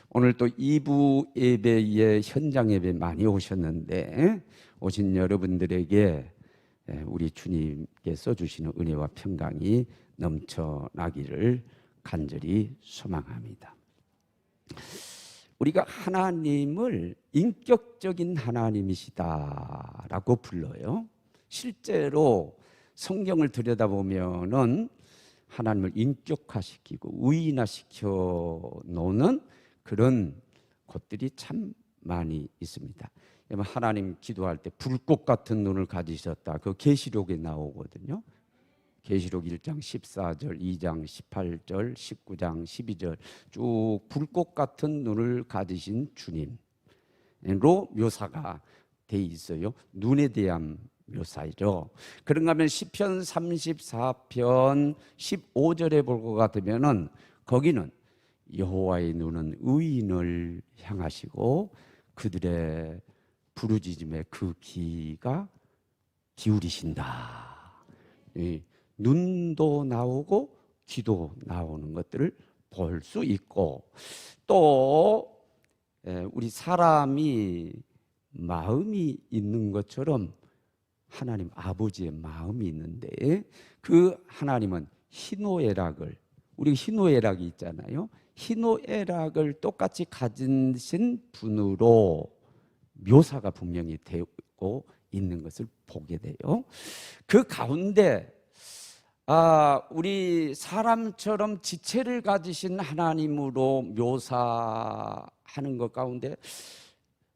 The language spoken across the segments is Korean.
오늘 또 2부 예배에 현장 예배 많이 오셨는데 오신 여러분들에게 우리 주님께서 주시는 은혜와 평강이 넘쳐나기를 간절히 소망합니다. 우리가 하나님을 인격적인 하나님이시다라고 불러요. 실제로 성경을 들여다보면은 하나님을 인격화시키고 의인화시켜 놓는 그런 것들이 참 많이 있습니다. 하나님 기도할 때 불꽃 같은 눈을 가지셨다. 그 계시록에 나오거든요. 계시록 1장 14절, 2장 18절, 19장 12절 쭉 불꽃 같은 눈을 가지신 주님로 묘사가 돼 있어요. 눈에 대한 묘사이죠. 그런가 하면 시편 34편 15절에 볼 것 같으면은 거기는 여호와의 눈은 의인을 향하시고 그들의 부르짖음에 그 귀가 기울이신다. 눈도 나오고 귀도 나오는 것들을 볼 수 있고, 또 우리 사람이 마음이 있는 것처럼 하나님 아버지의 마음이 있는데 그 하나님은 희노애락을, 우리 희노애락이 있잖아요. 희노애락을 똑같이 가지신 분으로 묘사가 분명히 되고 있는 것을 보게 돼요. 그 가운데 우리 사람처럼 지체를 가지신 하나님으로 묘사하는 것 가운데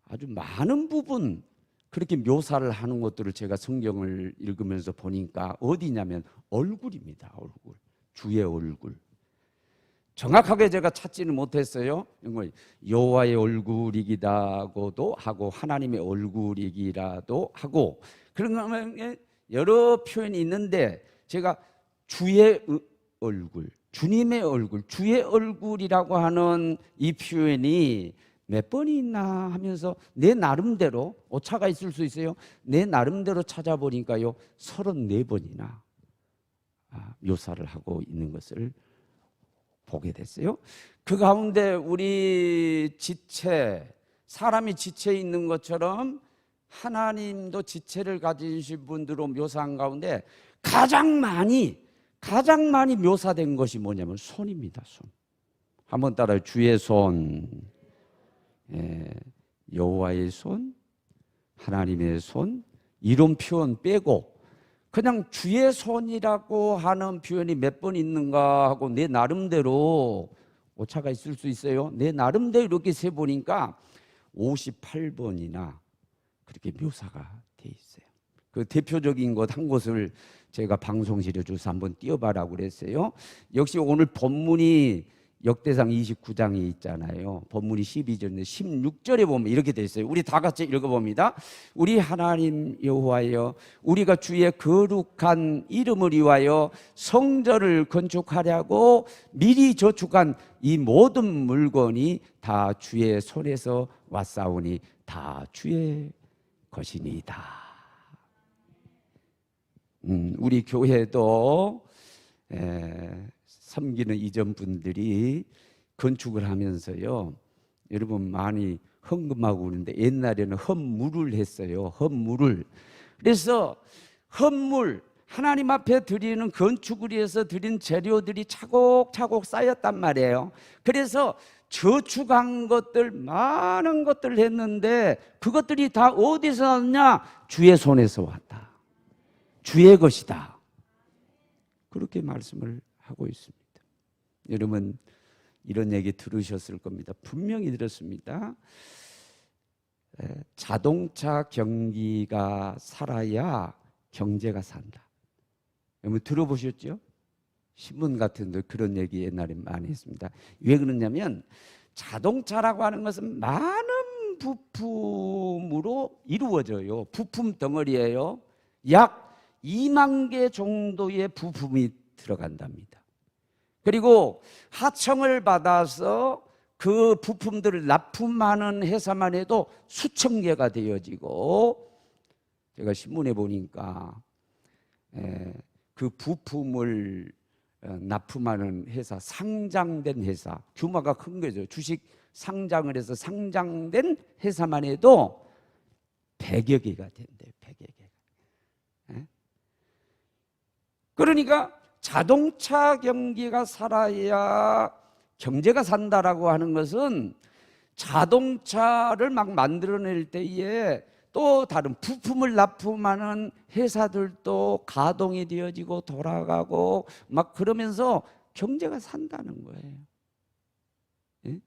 아주 많은 부분 그렇게 묘사를 하는 것들을 제가 성경을 읽으면서 보니까 어디냐면 얼굴입니다. 얼굴. 주의 얼굴. 정확하게 제가 찾지는 못했어요. 여호와의 얼굴이기라고도 하고 하나님의 얼굴이기라도 하고 그런 여러 표현이 있는데 제가 주의 얼굴, 주님의 얼굴, 주의 얼굴이라고 하는 이 표현이 몇 번이 있나 하면서 내 나름대로 오차가 있을 수 있어요. 내 나름대로 찾아보니까요 34번이나 묘사를 하고 있는 것을 보게 됐어요. 그 가운데 우리 지체, 사람이 지체 있는 것처럼 하나님도 지체를 가지신 분들로 묘사한 가운데 가장 많이 묘사된 것이 뭐냐면 손입니다. 손. 한번 따라요. 주의 손, 여호와의 손, 하나님의 손, 이런 표현 빼고 그냥 주의 손이라고 하는 표현이 몇 번 있는가 하고 내 나름대로 오차가 있을 수 있어요. 내 나름대로 이렇게 세보니까 58번이나 그렇게 묘사가 돼 있어요. 그 대표적인 것 한 곳을 제가 방송실에 줘서 한번 띄워봐라고 그랬어요. 역시 오늘 본문이 역대상 29장이 있잖아요. 본문이 12절인데 16절에 보면 이렇게 돼 있어요. 우리 다 같이 읽어봅니다. 우리 하나님 여호와여, 우리가 주의 거룩한 이름을 위하여 성전을 건축하려고 미리 저축한 이 모든 물건이 다 주의 손에서 왔사오니 다 주의 것이니이다. 우리 교회도 섬기는 이전 분들이 건축을 하면서요, 여러분 많이 헌금하고 그러는데 옛날에는 헌물을 했어요. 헌물을. 그래서 헌물, 하나님 앞에 드리는 건축을 위해서 드린 재료들이 차곡차곡 쌓였단 말이에요. 그래서 저축한 것들, 많은 것들을 했는데 그것들이 다 어디서 왔냐? 주의 손에서 왔다. 주의 것이다. 그렇게 말씀을 하고 있습니다. 여러분 이런 얘기 들으셨을 겁니다. 분명히 들었습니다. 자동차 경기가 살아야 경제가 산다. 여러분 들어보셨죠? 신문 같은 데 그런 얘기 옛날에 많이 했습니다. 왜 그러냐면 자동차라고 하는 것은 많은 부품으로 이루어져요. 부품 덩어리예요. 약 2만 개 정도의 부품이 들어간답니다. 그리고 하청을 받아서 그 부품들을 납품하는 회사만 해도 수천 개가 되어지고, 제가 신문에 보니까 그 부품을 납품하는 회사, 상장된 회사, 규모가 큰 거죠. 주식 상장을 해서 상장된 회사만 해도 100여 개가 된대요. 100여 개가. 그러니까 자동차 경기가 살아야 경제가 산다라고 하는 것은 자동차를 막 만들어낼 때에 또 다른 부품을 납품하는 회사들도 가동이 되어지고 돌아가고 막 그러면서 경제가 산다는 거예요. 예?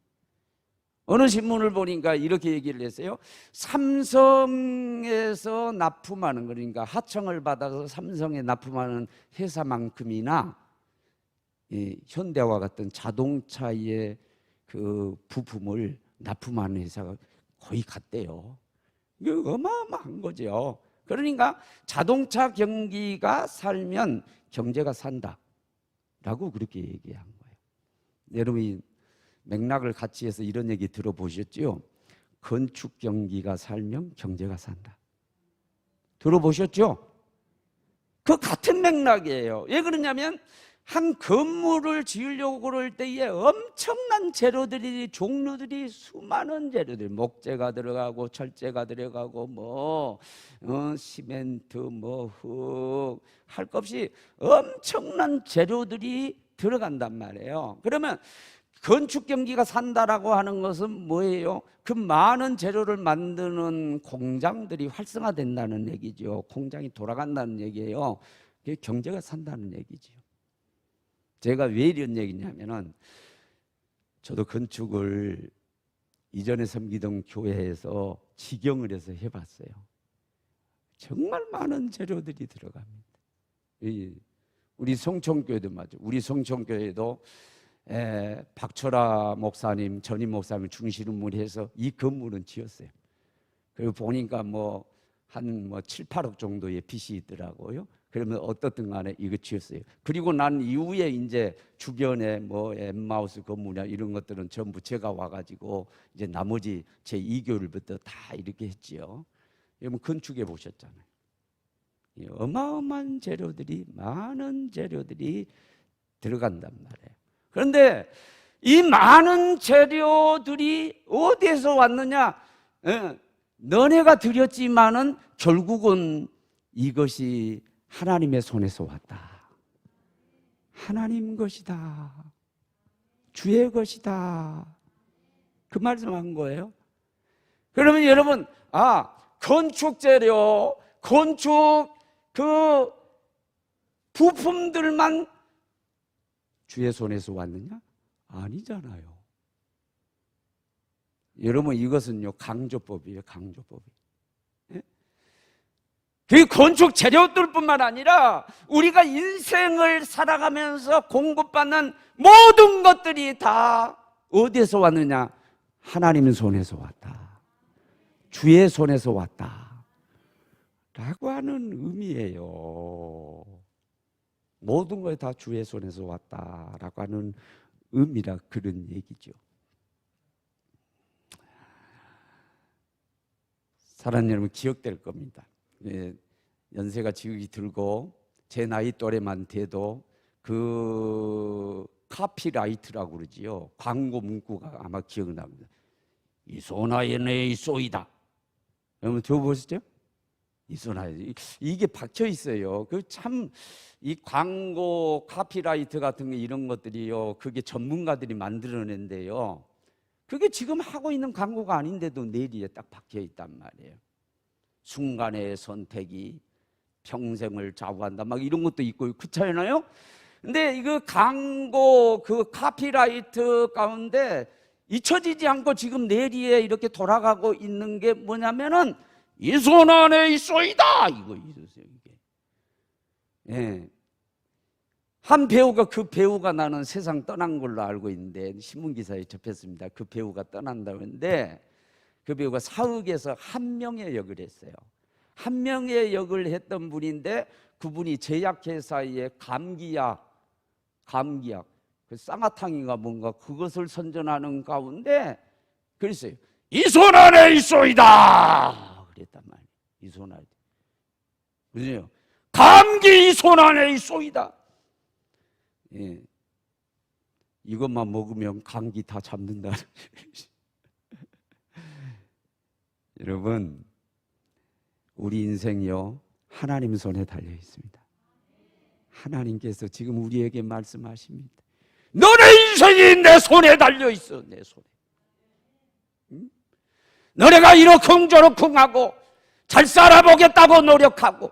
어느 신문을 보니까 이렇게 얘기를 했어요. 삼성에서 납품하는, 그러니까 하청을 받아서 삼성에 납품하는 회사만큼이나 이 현대와 같은 자동차의 그 부품을 납품하는 회사가 거의 같대요. 이게 어마어마한 거죠. 그러니까 자동차 경기가 살면 경제가 산다라고 그렇게 얘기한 거예요. 여러분이 맥락을 같이 해서 이런 얘기 들어보셨죠? 건축 경기가 살면 경제가 산다. 들어보셨죠? 그 같은 맥락이에요. 왜 그러냐면 한 건물을 지으려고 그럴 때에 엄청난 재료들이, 종류들이, 수많은 재료들, 목재가 들어가고 철재가 들어가고 시멘트, 흙, 할 것 없이 엄청난 재료들이 들어간단 말이에요. 그러면 건축 경기가 산다라고 하는 것은 뭐예요? 그 많은 재료를 만드는 공장들이 활성화된다는 얘기죠. 공장이 돌아간다는 얘기예요. 그게 경제가 산다는 얘기죠. 제가 왜 이런 얘기냐면은 저도 건축을 이전에 섬기던 교회에서 직영을 해서 해봤어요. 정말 많은 재료들이 들어갑니다. 우리 성촌교회도 맞죠. 우리 성촌교회도 박철아 목사님, 전임 목사님 중심으로 해서 이 건물은 지었어요. 그리고 보니까 한 7, 8억 정도의 빚이 있더라고요. 그러면 어떻든 간에 이거 지었어요. 그리고 난 이후에 이제 주변에 엠마우스 건물이나 이런 것들은 전부 제가 와가지고 이제 나머지 제 2교를부터 다 이렇게 했지요. 여러분 건축해 보셨잖아요. 어마어마한 재료들이, 많은 재료들이 들어간단 말이에요. 그런데 이 많은 재료들이 어디에서 왔느냐? 너네가 드렸지만은 결국은 이것이 하나님의 손에서 왔다. 하나님 것이다. 주의 것이다. 그 말씀한 거예요. 그러면 여러분, 건축 재료, 건축 그 부품들만 주의 손에서 왔느냐? 아니잖아요. 여러분, 이것은요 강조법이에요. 강조법이. 그 건축 재료들뿐만 아니라 우리가 인생을 살아가면서 공급받는 모든 것들이 다 어디에서 왔느냐? 하나님의 손에서 왔다. 주의 손에서 왔다. 라고 하는 의미예요. 모든 것이 다 주의 손에서 왔다라고 하는 의미라 그런 얘기죠. 사랑하는 여러분, 기억될 겁니다. 연세가 지극히 들고 제 나이 또래만 돼도 그 카피라이트라고 그러지요. 광고 문구가 아마 기억납니다. 이소나의 이소이다. 여러분 들어보셨죠? 이소나의 이게 박혀 있어요. 그 참 이 광고 카피라이트 같은 게 이런 것들이요. 그게 전문가들이 만들어낸데요. 그게 지금 하고 있는 광고가 아닌데도 내리에 딱 박혀 있단 말이에요. 순간의 선택이 평생을 좌우한다. 막 이런 것도 있고 그렇잖아요. 근데 이거 광고 그 카피라이트 가운데 잊혀지지 않고 지금 내리에 이렇게 돌아가고 있는 게 뭐냐면은 이 손 안에 있소이다. 이거 있었어요. 이게. 예. 한 배우가 그 배우가 나는 세상 떠난 걸로 알고 있는데 신문 기사에 접했습니다. 그 배우가 떠난다고 했는데 그 배우가 사극에서 한명의 역을 했어요. 한명의 역을 했던 분인데 그분이 제약회사의 감기약 그 쌍화탕인가 뭔가 그것을 선전하는 가운데 그랬어요. 이 손 안에 있소이다 그랬단 말이에요. 이 손 안에. 그죠? 감기 이 손 안에 있소이다. 예. 이것만 먹으면 감기 다 잡는다. 여러분, 우리 인생이요, 하나님 손에 달려 있습니다. 하나님께서 지금 우리에게 말씀하십니다. 너네 인생이 내 손에 달려 있어. 내 손에. 응? 너네가 이러쿵저러쿵 하고 잘 살아보겠다고 노력하고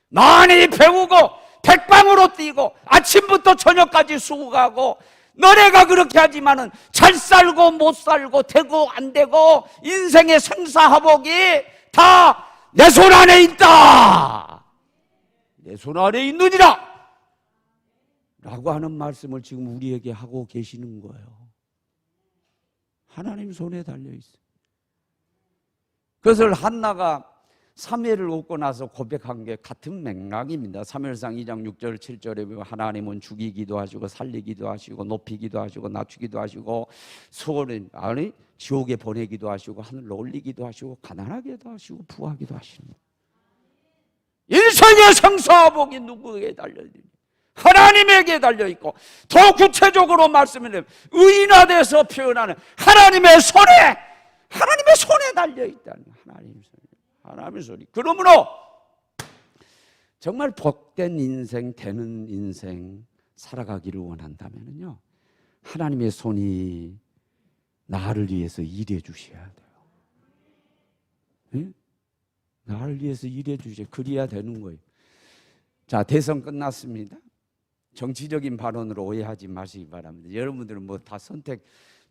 많이 배우고 백방으로 뛰고 아침부터 저녁까지 수고하고 너네가 그렇게 하지만은 잘 살고 못 살고 되고 안 되고 인생의 생사화복이 다 내 손 안에 있다. 내 손 안에 있느니라 라고 하는 말씀을 지금 우리에게 하고 계시는 거예요. 하나님 손에 달려있어요. 그것을 한나가 사무엘을 얻고 나서 고백한 게 같은 맥락입니다. 사무엘상 2장 6절 7절에 보면 하나님은 죽이기도 하시고 살리기도 하시고 높이기도 하시고 낮추기도 하시고 지옥에 보내기도 하시고 하늘로 올리기도 하시고 가난하게도 하시고 부하기도 하십니다. 인생의 생사화복이 누구에게 달려있느냐? 하나님에게 달려있고 더 구체적으로 말씀드리면 의인화돼서 표현하는 하나님의 손에 달려있다는 하나님의 손이. 그러므로 정말 복된 인생, 되는 인생 살아가기를 원한다면요, 하나님의 손이 나를 위해서 일해 주셔야 돼요. 네? 나를 위해서 일해 주셔야, 그래야 되는 거예요. 자, 대선 끝났습니다. 정치적인 발언으로 오해하지 마시기 바랍니다. 여러분들은 뭐 다 선택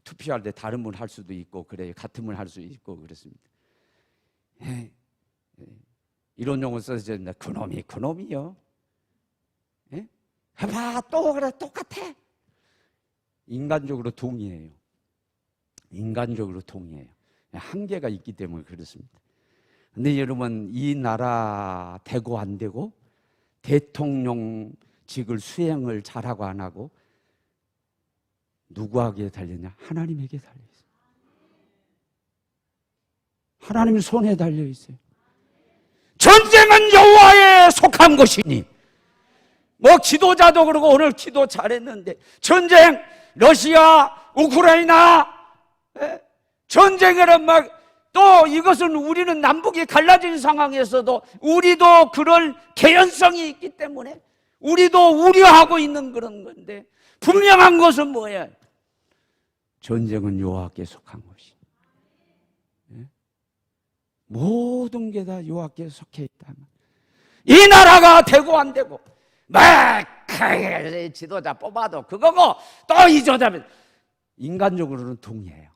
투표할 때 다른 분 할 수도 있고 그래요. 같은 분 할 수 있고 그렇습니다. 이런 용어 써집니다. 그놈이요. 해봐, 또 그래, 똑같아. 인간적으로 동의해요. 인간적으로 동의해요. 한계가 있기 때문에 그렇습니다. 근데 여러분, 이 나라 되고 안 되고 대통령직을 수행을 잘하고 안 하고 누구에게 달렸냐? 하나님에게 달려있어요. 하나님 손에 달려있어요. 전쟁은 여호와에 속한 것이니, 뭐 기도자도 그러고 오늘 기도 잘했는데 전쟁, 러시아, 우크라이나 전쟁에는 막 또 이것은 우리는 남북이 갈라진 상황에서도 우리도 그럴 개연성이 있기 때문에 우리도 우려하고 있는 그런 건데, 분명한 것은 뭐예요? 전쟁은 여호와께 속한 것이. 모든 게 다 여호와께 속해 있다. 이 나라가 되고 안 되고 막 지도자 뽑아도 그거고 또 이 조자면 인간적으로는 동의해요.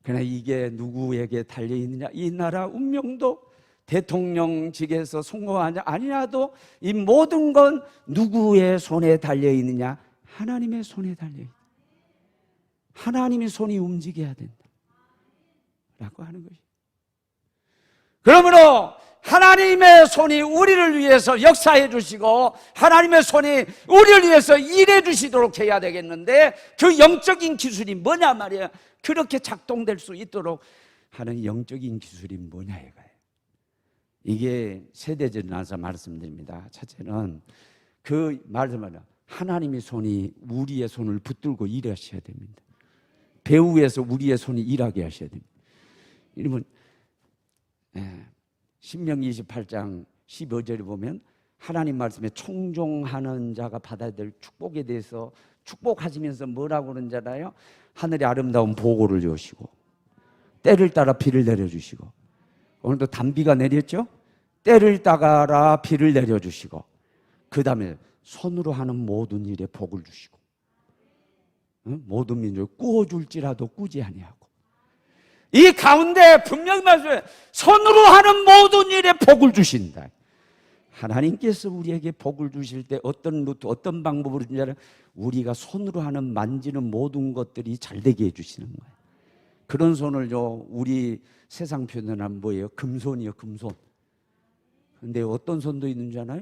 그러나 이게 누구에게 달려있느냐? 이 나라 운명도 대통령직에서 성공하냐 아니냐도 이 모든 건 누구의 손에 달려있느냐? 하나님의 손에 달려있다. 하나님의 손이 움직여야 된다 라고 하는 것이. 그러므로 하나님의 손이 우리를 위해서 역사해 주시고 하나님의 손이 우리를 위해서 일해 주시도록 해야 되겠는데, 그 영적인 기술이 뭐냐 말이에요. 그렇게 작동될 수 있도록 하는 영적인 기술이 뭐냐 이거예요. 이게 세대전에 나서 말씀드립니다. 첫째는 그 말씀은 하나님의 손이 우리의 손을 붙들고 일하셔야 됩니다. 배후에서 우리의 손이 일하게 하셔야 됩니다. 여러분, 신명기 28장 15절에 보면 하나님 말씀에 청종하는 자가 받아야 될 축복에 대해서 축복하시면서 뭐라고 그러는 줄 알아요? 하늘의 아름다운 보고를 주시고 때를 따라 비를 내려주시고, 오늘도 단비가 내렸죠? 때를 따라 비를 내려주시고, 그 다음에 손으로 하는 모든 일에 복을 주시고, 모든 민족을 꾸어줄지라도 꾸지 아니하고, 이 가운데 분명히 말씀해 손으로 하는 모든 일에 복을 주신다. 하나님께서 우리에게 복을 주실 때 어떤 루트, 어떤 방법으로 주냐면 우리가 손으로 하는 만지는 모든 것들이 잘 되게 해주시는 거예요. 그런 손을 우리 세상 표현은 뭐예요? 금손이요, 금손. 근데 어떤 손도 있는 줄 아나요?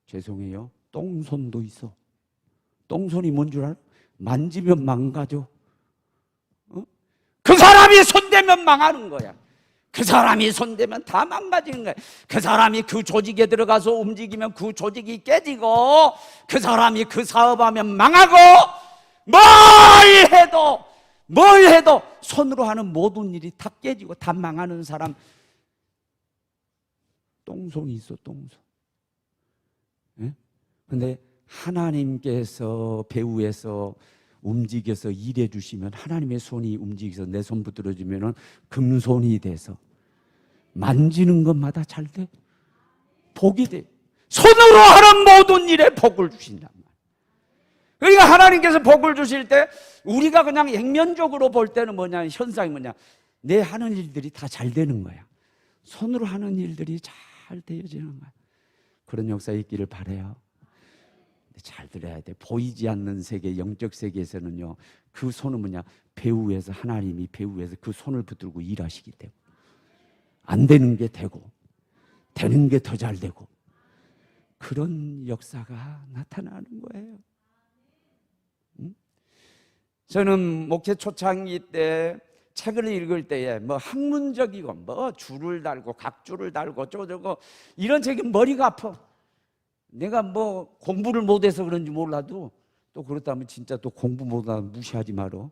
죄송해요, 똥손도 있어. 똥손이 뭔 줄 알아요? 만지면 망가져. 그 사람이 손대면 망하는 거야. 그 사람이 손대면 다 망가지는 거예요. 그 사람이 그 조직에 들어가서 움직이면 그 조직이 깨지고, 그 사람이 그 사업하면 망하고, 뭘 해도 손으로 하는 모든 일이 다 깨지고 다 망하는 사람, 똥손이 있어, 똥손. 근데 하나님께서 배후에서 움직여서 일해 주시면, 하나님의 손이 움직여서 내 손 붙들어주면 금손이 돼서 만지는 것마다 잘 돼. 복이 돼. 손으로 하는 모든 일에 복을 주신단 말이야. 그러니까 하나님께서 복을 주실 때 우리가 그냥 액면적으로 볼 때는 뭐냐, 현상이 뭐냐, 내 하는 일들이 다 잘 되는 거야. 손으로 하는 일들이 잘 되어지는 거야. 그런 역사 있기를 바라요. 잘 들어야 돼. 보이지 않는 세계, 영적 세계에서는요, 그 손은 뭐냐, 배후에서, 하나님이 배후에서 그 손을 붙들고 일하시기 때문에 안 되는 게 되고 되는 게 더 잘 되고, 그런 역사가 나타나는 거예요. 저는 목회 초창기 때 책을 읽을 때에 뭐 학문적이고 뭐 줄을 달고 각줄을 달고 저거 이런 책이 머리가 아파. 내가 뭐 공부를 못해서 그런지 몰라도, 또 그렇다면 진짜 또 공부 못하면 무시하지 마라.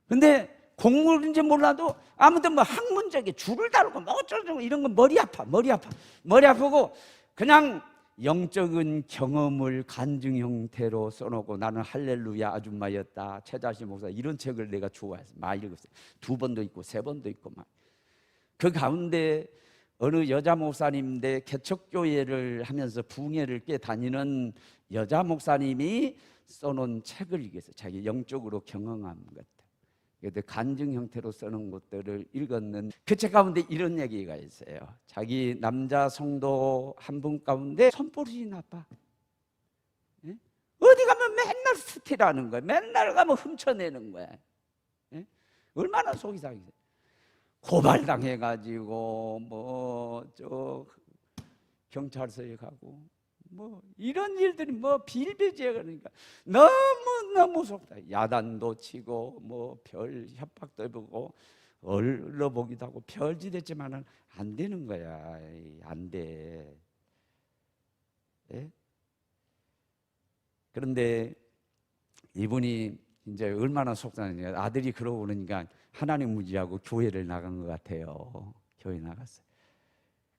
근데 공부인지 몰라도 아무튼 뭐 학문적인 줄을 달고 뭐 어쩌고 이런 건 머리 아프고, 그냥 영적인 경험을 간증 형태로 써놓고, 나는 할렐루야 아줌마였다, 최자신 목사, 이런 책을 내가 좋아해서 많이 읽었어요. 2번도 있고 3번도 있고 막. 그 가운데 어느 여자 목사님인데 개척교회를 하면서 부흥회를 꽤 다니는 여자 목사님이 써놓은 책을 읽었어요. 자기 영적으로 경험한 것들, 그래서 간증 형태로 써놓은 것들을 읽었는 그 책 가운데 이런 얘기가 있어요. 자기 남자 성도 한 분 가운데 손버릇이 나빠. 어디 가면 맨날 스틸하는 거야. 맨날 가면 훔쳐내는 거야. 얼마나 속이 상해요. 고발당해가지고 뭐 저 경찰서에 가고 뭐 이런 일들이 뭐 빌비지해. 그러니까 너무 속다. 야단도 치고 뭐 별 협박도 해보고 얼러보기도 하고 별짓 했지만은 안 되는 거야. 안 돼. 예? 그런데 이분이 이제 얼마나 속상하냐, 아들이 그러고 그러니까 하나님 무지하고 교회를 나간 것 같아요. 교회 나갔어요.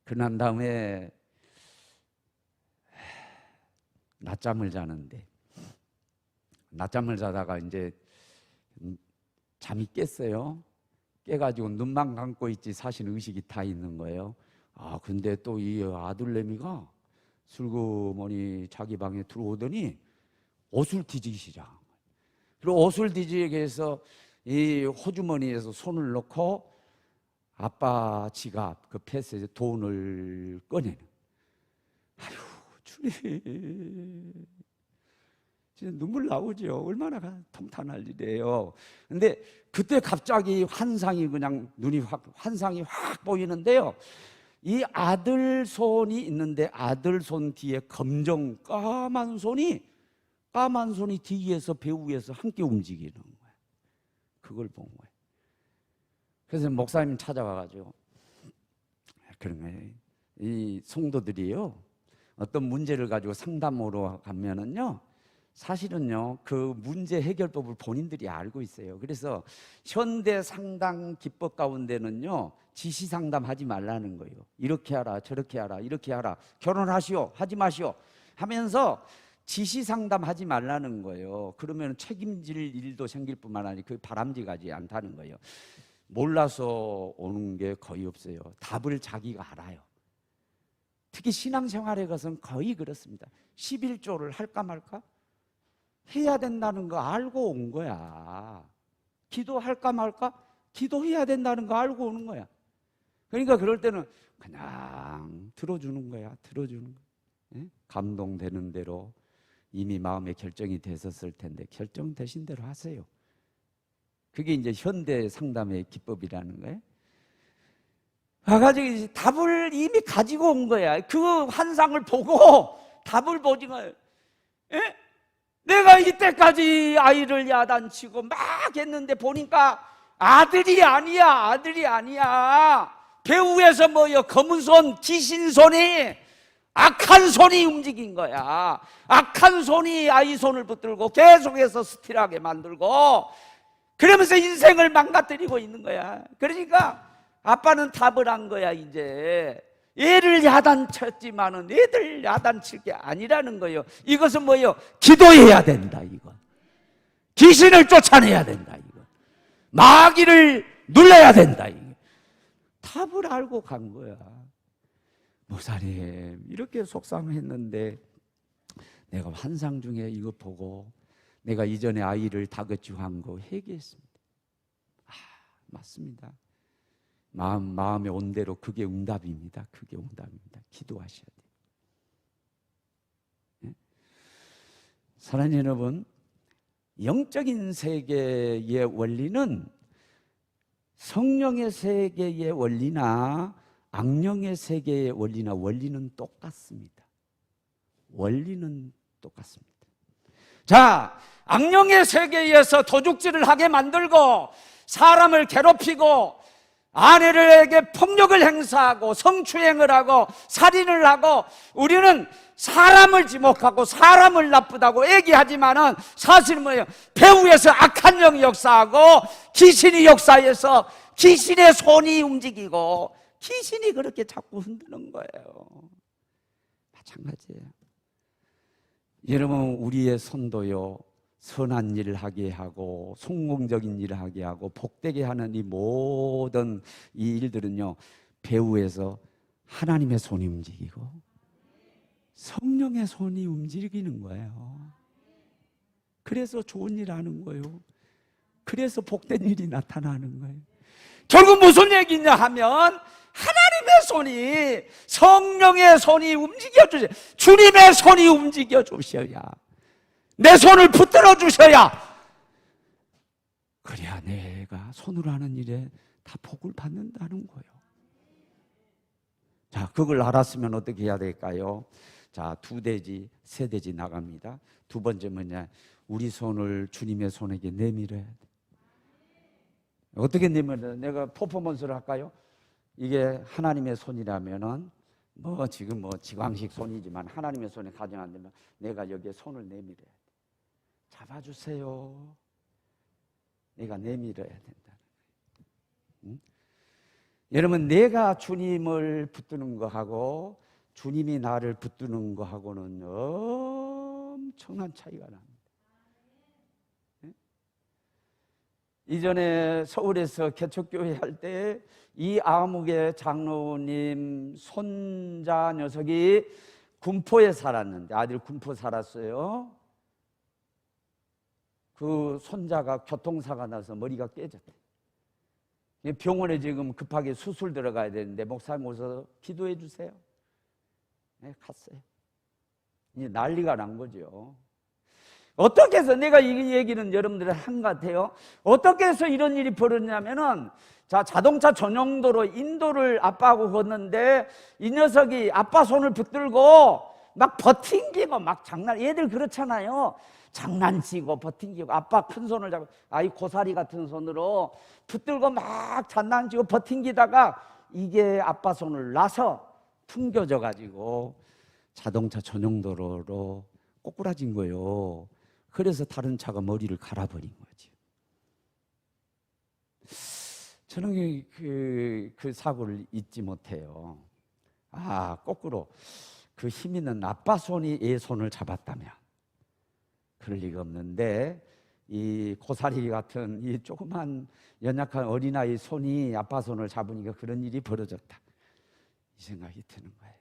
그난 다음에 낮잠을 자는데, 낮잠을 자다가 이제 잠이 깼어요. 깨가지고 눈만 감고 있지 사실 의식이 다 있는 거예요. 아, 근데 또 이 아들내미가 슬그머니 자기 방에 들어오더니 옷을 뒤지기 시작. 그리고 옷을 뒤지기 위해서 이 호주머니에서 손을 넣고 아빠 지갑 그 패스에 돈을 꺼내는. 아유, 주님, 진짜 눈물 나오죠. 얼마나 통탄할 일이에요. 근데 그때 갑자기 환상이, 그냥 눈이 환상이 확 보이는데요. 이 아들 손이 있는데 아들 손 뒤에 검정 까만 손이 뒤에서 배후에서 함께 움직이는 거예요. 그걸 본 거예요. 그래서 목사님 찾아와가지고 그런 거예요. 이 성도들이요, 어떤 문제를 가지고 상담으로 가면은요, 사실은요 그 문제 해결법을 본인들이 알고 있어요. 그래서 현대 상담 기법 가운데는요, 지시 상담하지 말라는 거예요. 이렇게 하라, 저렇게 하라, 이렇게 하라, 결혼하시오, 하지 마시오 하면서 지시 상담하지 말라는 거예요. 그러면 책임질 일도 생길 뿐만 아니라 그 바람직하지 않다는 거예요. 몰라서 오는 게 거의 없어요. 답을 자기가 알아요. 특히 신앙생활에 가서는 거의 그렇습니다. 11조를 할까 말까 해야 된다는 거 알고 온 거야. 기도할까 말까 기도해야 된다는 거 알고 오는 거야. 그러니까 그럴 때는 그냥 들어주는 거야. 들어주는 거야. 감동되는 대로 이미 마음의 결정이 됐었을 텐데 결정되신 대로 하세요. 그게 이제 현대 상담의 기법이라는 거예요. 가가지고 답을 이미 가지고 온 거야. 그 환상을 보고 답을 보지 마. 내가 이때까지 아이를 야단치고 막 했는데 보니까 아들이 아니야. 배후에서 뭐요? 검은 손, 귀신 손이, 악한 손이 움직인 거야. 악한 손이 아이 손을 붙들고 계속해서 스틸하게 만들고, 그러면서 인생을 망가뜨리고 있는 거야. 그러니까 아빠는 답을 한 거야. 이제 애를 야단쳤지만은 애들 야단칠 게 아니라는 거예요. 이것은 뭐예요? 기도해야 된다. 이거 귀신을 쫓아내야 된다. 이거 마귀를 눌러야 된다. 이거 답을 알고 간 거야. 목사님, 이렇게 속상했는데 내가 환상 중에 이거 보고 내가 이전에 아이를 다그치한 거 회개했습니다. 맞습니다. 마음에 온 대로 그게 응답입니다. 그게 응답입니다. 기도하셔야 돼요. 네? 사랑하는 여러분, 영적인 세계의 원리는 성령의 세계의 원리나 악령의 세계의 원리는 똑같습니다. 원리는 똑같습니다. 자, 악령의 세계에서 도둑질을 하게 만들고 사람을 괴롭히고 아내에게 폭력을 행사하고 성추행을 하고 살인을 하고, 우리는 사람을 지목하고 사람을 나쁘다고 얘기하지만은 사실은 뭐예요? 배후에서 악한 영이 역사하고 귀신이 역사해서 귀신의 손이 움직이고 귀신이 그렇게 자꾸 흔드는 거예요. 마찬가지예요. 여러분, 우리의 손도요, 선한 일을 하게 하고 성공적인 일을 하게 하고 복되게 하는 이 모든 이 일들은요, 배후에서 하나님의 손이 움직이고 성령의 손이 움직이는 거예요. 그래서 좋은 일 하는 거예요. 그래서 복된 일이 나타나는 거예요. 결국 무슨 얘기냐 하면 하나님의 손이, 성령의 손이 움직여 주세요. 주님의 손이 움직여 주셔야, 내 손을 붙들어 주셔야, 그래야 내가 손으로 하는 일에 다 복을 받는다는 거예요. 자, 그걸 알았으면 어떻게 해야 될까요? 자, 2대지, 3대지 나갑니다. 두 번째 뭐냐? 우리 손을 주님의 손에게 내밀어야 돼. 어떻게 내밀어야 돼? 내가 퍼포먼스를 할까요? 이게 하나님의 손이라면은 지금 지광식 손이지만 하나님의 손에 가정 안 되면 내가 여기에 손을 내밀어야 돼. 잡아주세요. 내가 내밀어야 된다는 거예요. 여러분, 내가 주님을 붙드는 거하고 주님이 나를 붙드는 거하고는 엄청난 차이가 납니다. 이전에 서울에서 개척교회 할 때 이 아무개 장로님 손자 녀석이 군포에 살았는데, 아들 군포 살았어요. 그 손자가 교통사가 나서 머리가 깨졌대. 병원에 지금 급하게 수술 들어가야 되는데 목사님 오셔서 기도해 주세요. 네, 갔어요. 이제 난리가 난 거죠. 어떻게 해서, 내가 이 얘기는 여러분들 한 것 같아요. 어떻게 해서 이런 일이 벌어졌냐면은, 자, 자동차 전용도로 인도를 아빠하고 걷는데 이 녀석이 아빠 손을 붙들고 막 버팅기고 막 얘들 그렇잖아요. 장난치고 버팅기고 아빠 큰 손을 잡고 아이 고사리 같은 손으로 붙들고 막 장난치고 버팅기다가 이게 아빠 손을 놔서 퉁겨져 가지고 자동차 전용도로로 꼬꾸라진 거예요. 그래서 다른 차가 머리를 갈아버린 거지. 저는 그 사고를 잊지 못해요. 거꾸로 그 힘 있는 아빠 손이 얘 손을 잡았다면 그럴 리가 없는데, 이 고사리 같은 이 조그만 연약한 어린아이 손이 아빠 손을 잡으니까 그런 일이 벌어졌다, 이 생각이 드는 거예요.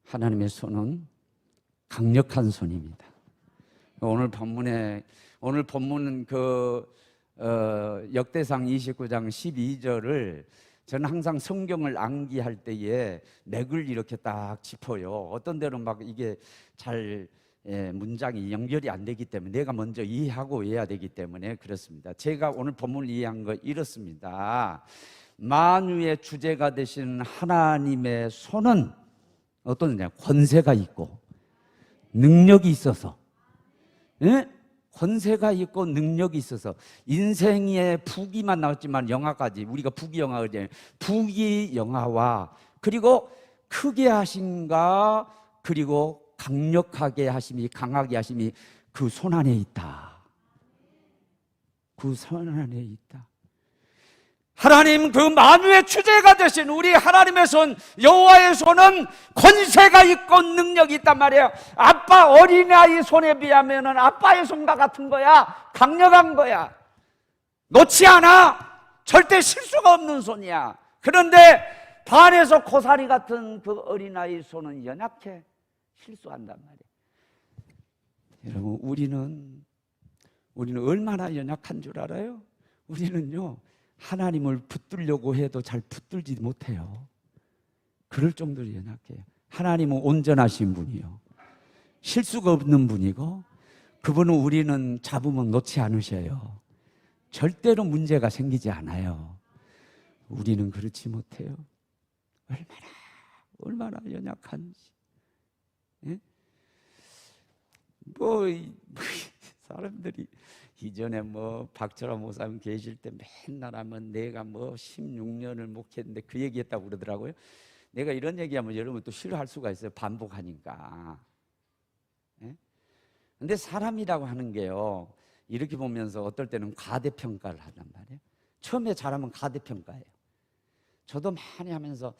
하나님의 손은 강력한 손입니다. 오늘 본문은 역대상 29장 12절을 저는 항상 성경을 암기할 때에 맥을 이렇게 딱 짚어요. 어떤 데는 막 이게 잘 문장이 연결이 안 되기 때문에 내가 먼저 이해하고 해야 되기 때문에 그렇습니다. 제가 오늘 본문을 이해한 거 이렇습니다. 만유의 주제가 되신 하나님의 손은 어떤 권세가 있고 능력이 있어서, 예? 권세가 있고 능력이 있어서 인생에 부귀만 나왔지만 영화까지 우리가 부귀영화 그러잖아요. 부귀영화와 그리고 크게 하심과 그리고 강력하게 하심이 강하게 하심이 그 손 안에 있다. 그 손 안에 있다. 하나님 그 만유의 주제가 되신 우리 하나님의 손 여호와의 손은 권세가 있고 능력이 있단 말이에요. 아빠 어린아이 손에 비하면 아빠의 손과 같은 거야. 강력한 거야. 놓지 않아. 절대 실수가 없는 손이야. 그런데 반에서 고사리 같은 그 어린아이 손은 연약해. 실수한단 말이에요. 여러분 우리는 얼마나 연약한 줄 알아요? 우리는요 하나님을 붙들려고 해도 잘 붙들지 못해요. 그럴 정도로 연약해요. 하나님은 온전하신 분이요 실수가 없는 분이고 그분은 우리는 잡으면 놓지 않으셔요. 절대로 문제가 생기지 않아요. 우리는 그렇지 못해요. 얼마나 연약한지. 예? 사람들이 이전에 박철환 목사님 계실 때 맨날 하면 내가 16년을 목회했는데 그 얘기했다고 그러더라고요. 내가 이런 얘기하면 여러분 또 싫어할 수가 있어요. 반복하니까. 예? 근데 사람이라고 하는 게요 이렇게 보면서 어떨 때는 과대평가를 하단 말이에요. 처음에 잘하면 과대평가예요. 저도 많이 하면서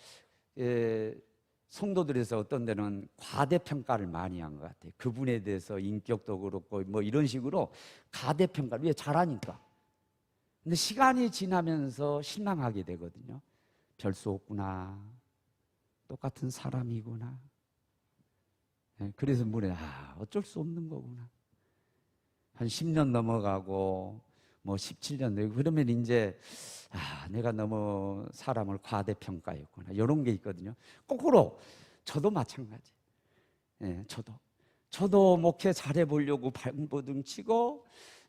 성도들에서 어떤 데는 과대평가를 많이 한 것 같아요. 그분에 대해서 인격도 그렇고 이런 식으로 과대평가를 왜 잘하니까. 근데 시간이 지나면서 실망하게 되거든요. 별 수 없구나. 똑같은 사람이구나. 그래서 어쩔 수 없는 거구나. 한 10년 넘어가고 17년 되고 그러면 이제 내가 너무 사람을 과대평가했구나 이런 게 있거든요. 거꾸로 저도 마찬가지. 저도 목회 잘해보려고 발버둥 치고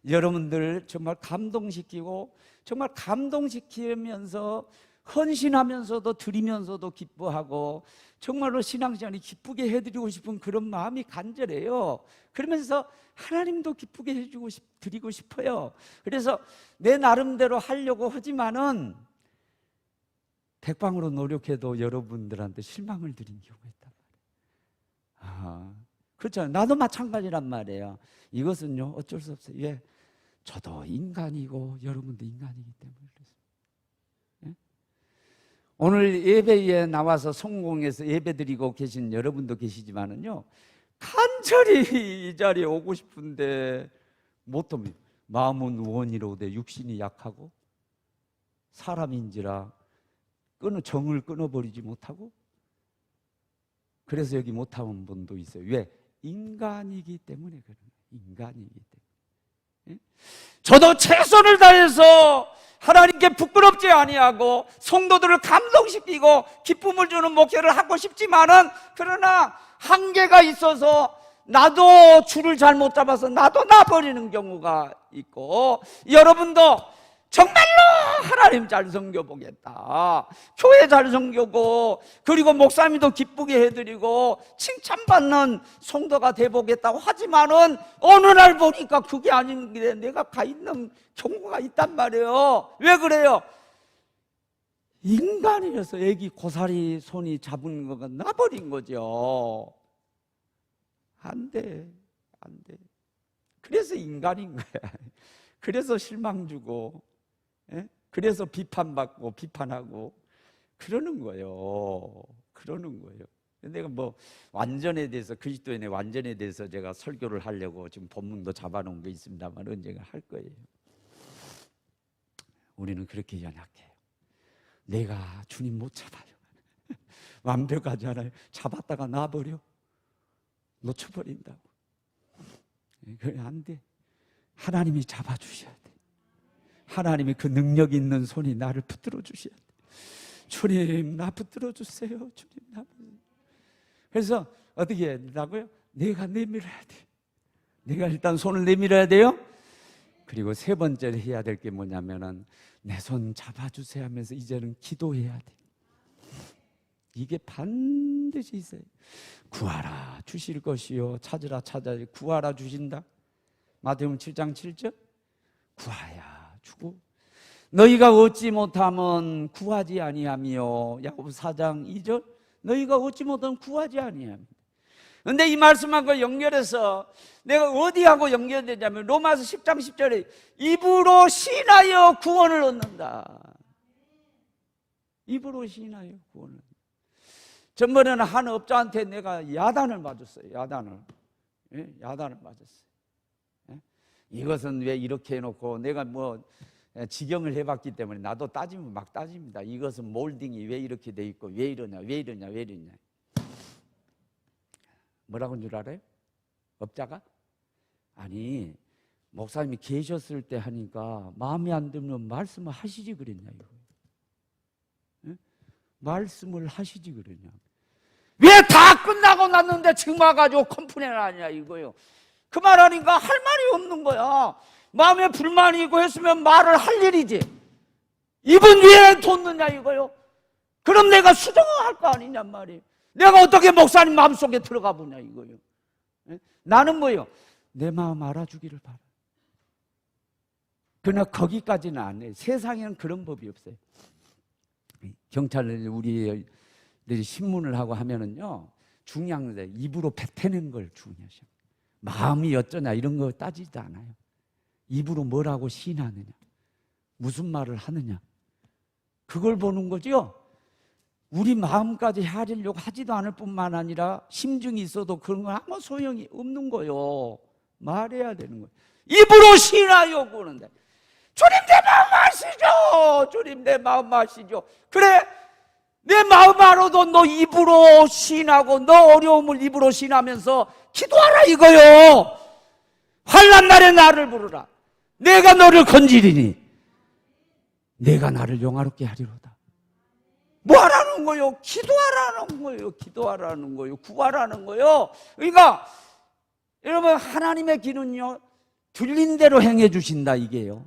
여러분들 정말 감동시키고 정말 감동시키면서 헌신하면서도 드리면서도 기뻐하고 정말로 신앙생활이 기쁘게 해드리고 싶은 그런 마음이 간절해요. 그러면서 하나님도 기쁘게 해주고 드리고 싶어요. 그래서 내 나름대로 하려고 하지만은 백방으로 노력해도 여러분들한테 실망을 드린 경우가 있단 말이에요. 그렇잖아요. 나도 마찬가지란 말이에요. 이것은요 어쩔 수 없어요. 왜? 저도 인간이고 여러분도 인간이기 때문에 그렇습니다. 오늘 예배에 나와서 성공해서 예배드리고 계신 여러분도 계시지만은요 간절히 이 자리에 오고 싶은데 못 옵니다. 마음은 원이로되 육신이 약하고 사람인지라 정을 끊어버리지 못하고 그래서 여기 못하는 분도 있어요. 왜? 인간이기 때문에 그런 거예요. 인간이기 때문에. 저도 최선을 다해서 하나님께 부끄럽지 아니하고 성도들을 감동시키고 기쁨을 주는 목회를 하고 싶지만은 그러나 한계가 있어서 나도 줄을 잘못 잡아서 나도 놔버리는 경우가 있고 여러분도 정말로 하나님 잘 섬겨보겠다 교회 잘 섬겨고 그리고 목사님도 기쁘게 해드리고 칭찬받는 성도가 돼보겠다고 하지만은 어느 날 보니까 그게 아닌 게 내가 가 있는 경우가 있단 말이에요. 왜 그래요? 인간이라서 애기 고사리 손이 잡은 거가 나버린 거죠. 안 돼. 그래서 인간인 거야. 그래서 실망 주고 그래서 비판받고 비판하고 그러는 거예요. 내가 완전에 대해서 그리스도인의 완전에 대해서 제가 설교를 하려고 지금 본문도 잡아놓은 게 있습니다만 언젠가 할 거예요. 우리는 그렇게 연약해요. 내가 주님 못 잡아요. 완벽하지 않아요. 잡았다가 놔버려. 놓쳐버린다고. 그래 안 돼. 하나님이 잡아주셔야 돼. 하나님이 그 능력 있는 손이 나를 붙들어 주셔야 돼. 주님 나 붙들어 주세요. 주님 나. 그래서 어떻게 해야 된다고요? 내가 내밀어야 돼. 내가 일단 손을 내밀어야 돼요. 그리고 세 번째로 해야 될 게 뭐냐면은 내 손 잡아주세요 하면서 이제는 기도해야 돼. 이게 반드시 있어요. 구하라 주실 것이요 찾으라 찾아야 구하라 주신다. 마태복음 7장 7절 구하야 주고 너희가 얻지 못하면 구하지 아니하며 야고보 4장 2절 너희가 얻지 못하면 구하지 아니하며. 그런데 이 말씀하고 연결해서 내가 어디하고 연결되냐면 로마서 10장 10절에 입으로 시인하여 구원을 얻는다. 입으로 시인하여 구원을. 전번에는 한 업자한테 내가 야단을 맞았어요. 야단을 맞았어요. 이것은 왜 이렇게 해놓고 내가 뭐 직영을 해봤기 때문에 나도 따지면 막 따집니다. 이것은 몰딩이 왜 이렇게 돼 있고 왜 이러냐 왜 이러냐 왜 이러냐. 뭐라고 한 줄 알아요? 업자가? 아니 목사님이 계셨을 때 하니까 마음에 안 들면 말씀을 하시지 그랬냐 이거. 네? 말씀을 하시지 그랬냐. 왜 다 끝나고 났는데 지금 와가지고 컴플레인 하냐 이거요. 그 말 하니까 할 말이 없는 거야. 마음에 불만이 있고 했으면 말을 할 일이지. 이분 왜 뒀느냐 이거요. 그럼 내가 수정할 거 아니냔 말이에요. 내가 어떻게 목사님 마음속에 들어가 보냐 이거요. 나는 뭐요? 내 마음 알아주기를 바라. 그러나 거기까지는 안 해. 세상에는 그런 법이 없어요. 경찰을 우리들이 신문을 하고 하면은요 중요한 건데 입으로 뱉어낸 걸 중요하셔. 마음이 어쩌냐 이런 거 따지지 않아요. 입으로 뭐라고 시인하느냐, 무슨 말을 하느냐, 그걸 보는 거죠. 우리 마음까지 헤아리려고 하지도 않을 뿐만 아니라 심증이 있어도 그런 건 아무 소용이 없는 거요. 말해야 되는 거예요. 입으로 시인하여 구는데 주님 내 마음 아시죠? 주님 내 마음 아시죠? 그래 내 마음 알아도 너 입으로 시인하고 너 어려움을 입으로 시인하면서 기도하라 이거요. 환난 날에 나를 부르라. 내가 너를 건지리니 내가 나를 영화롭게 하리로다. 뭐 하라는 거요? 기도하라는 거예요. 기도하라는 거예요. 구하라는 거예요. 그러니까 여러분 하나님의 길은요 들린 대로 행해 주신다 이게요.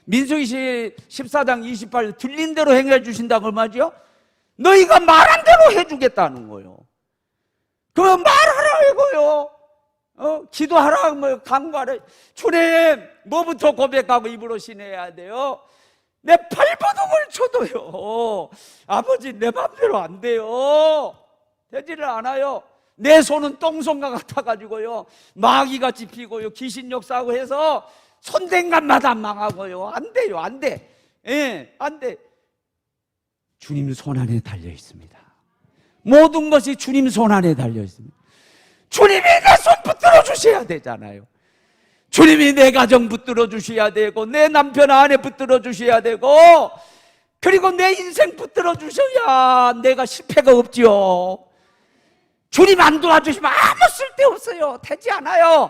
민수기 14장 28절 들린 대로 행해 주신다고 얼마죠? 너희가 말한 대로 해주겠다는 거예요. 그럼 말하라 이거요. 기도하라 뭐 간구하라. 주님 뭐부터 고백하고 입으로 신해야 돼요? 내 발버둥을 쳐도요 아버지 내 맘대로 안 돼요. 되지를 않아요. 내 손은 똥손과 같아가지고요 마귀같이 피고요 귀신 역사하고 해서 손댄 것마다 망하고요. 안 돼요. 안 돼. 예, 안 돼. 주님 손 안에 달려 있습니다. 모든 것이 주님 손 안에 달려 있습니다. 주님이 내 손 붙들어 주셔야 되잖아요. 주님이 내 가정 붙들어 주셔야 되고 내 남편 아내 붙들어 주셔야 되고 그리고 내 인생 붙들어 주셔야 내가 실패가 없지요. 주님 안 도와주시면 아무 쓸데없어요. 되지 않아요.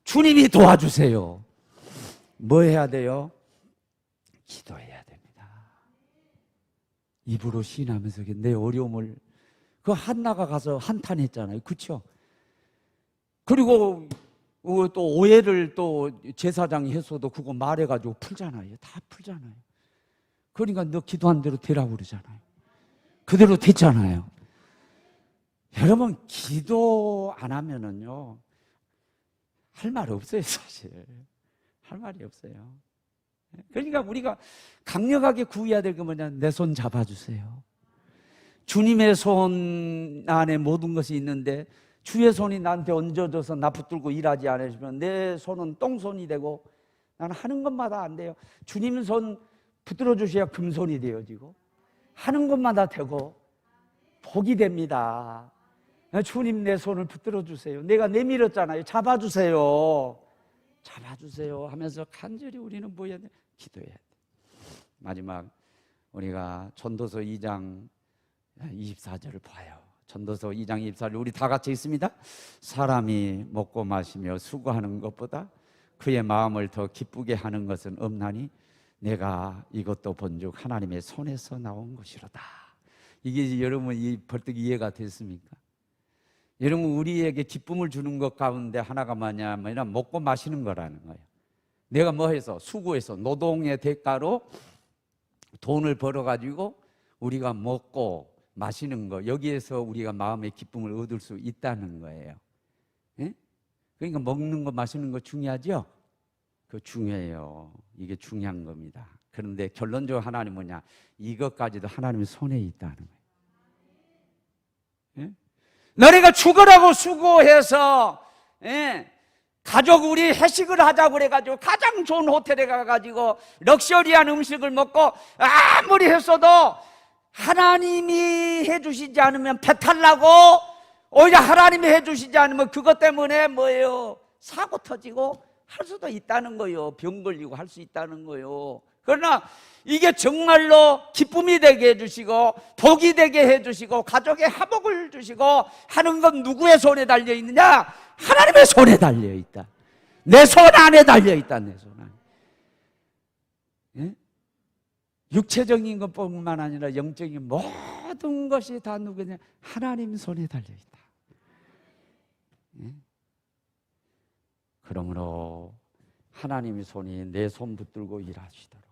주님이 도와주세요. 뭐 해야 돼요? 기도해야 됩니다. 입으로 시인하면서 내 어려움을 그 한나가 가서 한탄했잖아요. 그렇죠? 그리고 또 오해를 또 제사장이 했어도 그거 말해가지고 풀잖아요. 다 풀잖아요. 그러니까 너 기도한 대로 되라고 그러잖아요. 그대로 됐잖아요. 여러분 기도 안 하면은요 할 말 없어요. 사실 할 말이 없어요. 그러니까 우리가 강력하게 구해야 될 게 뭐냐, 내 손 잡아주세요. 주님의 손 안에 모든 것이 있는데 주의 손이 나한테 얹어져서 나 붙들고 일하지 않으시면 내 손은 똥손이 되고 나는 하는 것마다 안 돼요. 주님 손 붙들어 주셔야 금손이 되어지고 하는 것마다 되고 복이 됩니다. 주님 내 손을 붙들어 주세요. 내가 내밀었잖아요. 잡아주세요. 잡아주세요 하면서 간절히 우리는 뭐 해야 돼? 기도해야 돼. 마지막 우리가 전도서 2장 24절을 봐요. 전도서 2장 24절 우리 다 같이 읽습니다. 사람이 먹고 마시며 수고하는 것보다 그의 마음을 더 기쁘게 하는 것은 없나니 내가 이것도 본즉 하나님의 손에서 나온 것이로다. 이게 여러분 이 벌떡 이해가 됐습니까? 여러분 우리에게 기쁨을 주는 것 가운데 하나가 뭐냐면 먹고 마시는 거라는 거예요. 내가 뭐 해서 수고해서 노동의 대가로 돈을 벌어가지고 우리가 먹고 마시는 거, 여기에서 우리가 마음의 기쁨을 얻을 수 있다는 거예요. 예? 그러니까 먹는 거 마시는 거 중요하죠? 그 중요해요. 이게 중요한 겁니다. 그런데 결론적으로 하나님 뭐냐? 이것까지도 하나님의 손에 있다는 거예요. 예? 너네가 죽으라고 수고해서 가족 우리 회식을 하자고 그래가지고 가장 좋은 호텔에 가가지고 럭셔리한 음식을 먹고 아무리 했어도 하나님이 해주시지 않으면 배탈 나고 오히려 하나님이 해주시지 않으면 그것 때문에 뭐예요? 사고 터지고 할 수도 있다는 거예요. 병 걸리고 할 수 있다는 거예요. 그러나 이게 정말로 기쁨이 되게 해주시고 복이 되게 해주시고 가족의 화목을 주시고 하는 건 누구의 손에 달려있느냐? 하나님의 손에 달려있다. 내 손 안에 달려있다. 내 손 안에. 예? 육체적인 것뿐만 아니라 영적인 모든 것이 다 누구냐? 하나님 손에 달려있다. 예? 그러므로 하나님의 손이 내 손 붙들고 일하시도록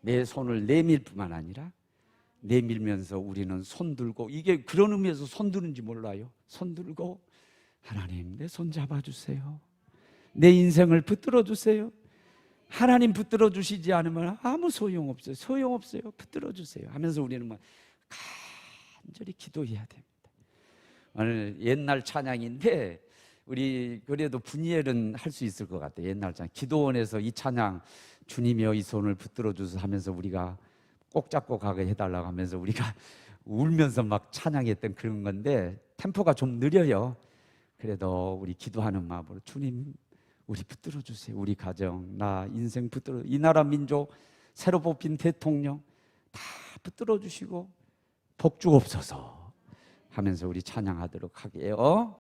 내 손을 내밀 뿐만 아니라 내밀면서 우리는 손 들고, 이게 그런 의미에서 손 드는지 몰라요. 손 들고 하나님 내 손 잡아주세요. 내 인생을 붙들어 주세요. 하나님 붙들어 주시지 않으면 아무 소용없어요. 소용없어요. 붙들어 주세요 하면서 우리는 간절히 기도해야 됩니다. 오늘 옛날 찬양인데 우리 그래도 분이엘은 할 수 있을 것 같아요. 옛날 찬양 기도원에서 이 찬양 주님이여 이 손을 붙들어 주소 하면서 우리가 꼭 잡고 가게 해달라고 하면서 우리가 울면서 막 찬양했던 그런 건데 템포가 좀 느려요. 그래도 우리 기도하는 마음으로 주님 우리 붙들어 주세요. 우리 가정, 나 인생 붙들어, 이 나라 민족, 새로 뽑힌 대통령 다 붙들어 주시고 복 주옵소서 하면서 우리 찬양하도록 하게요.